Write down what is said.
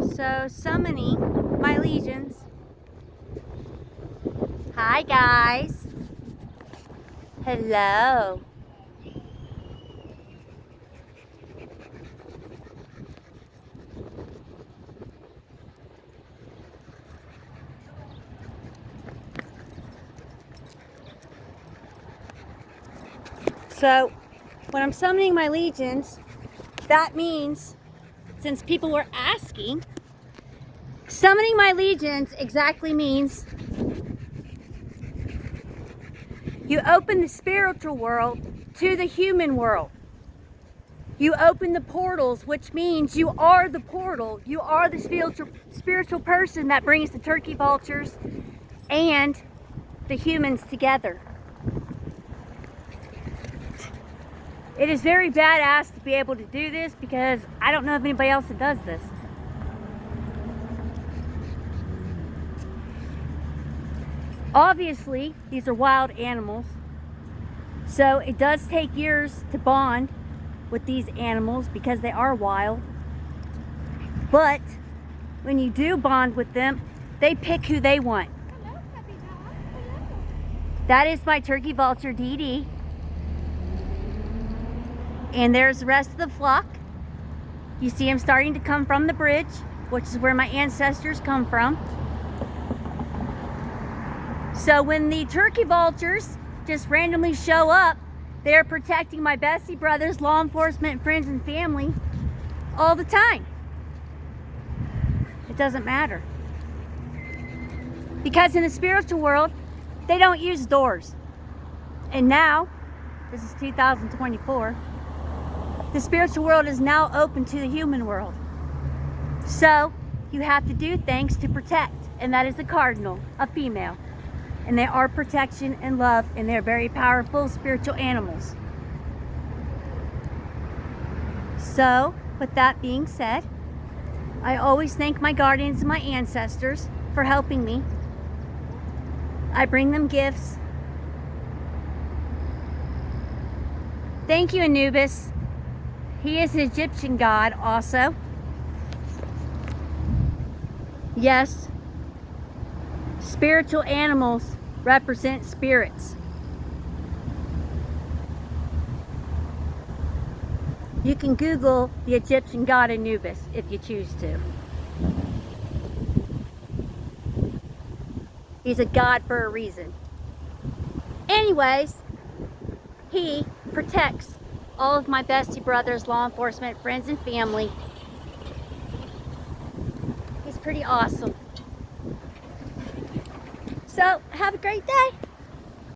So, summoning my legions. Hi, guys. Hello. So, when I'm summoning my legions, that means, since people were asking, summoning my legions exactly means you open the spiritual world to the human world. You open the portals, which means you are the portal. You are the spiritual person that brings the turkey vultures and the humans together. It is very badass to be able to do this because I don't know of anybody else that does this. Obviously, these are wild animals, so it does take years to bond with these animals because they are wild. But when you do bond with them, they pick who they want. Hello, puppy dog. Hello. That is my turkey Vulture'D. And there's the rest of the flock. You see them starting to come from the bridge, which is where my ancestors come from. So when the turkey vultures just randomly show up, they're protecting my Bestie brothers, law enforcement, friends, and family all the time. It doesn't matter. Because in the spiritual world, they don't use doors. And now, this is 2024, the spiritual world is now open to the human world. So, you have to do things to protect. And that is a cardinal, a female. And they are protection and love, and they're very powerful spiritual animals. So, with that being said, I always thank my guardians and my ancestors for helping me. I bring them gifts. Thank you, Anubis. He is an Egyptian god also. Yes, spiritual animals represent spirits. You can Google the Egyptian god Anubis if you choose to. He's a god for a reason. Anyways, he protects all of my Bestie brothers, law enforcement, friends, and family. He's pretty awesome. So, have a great day.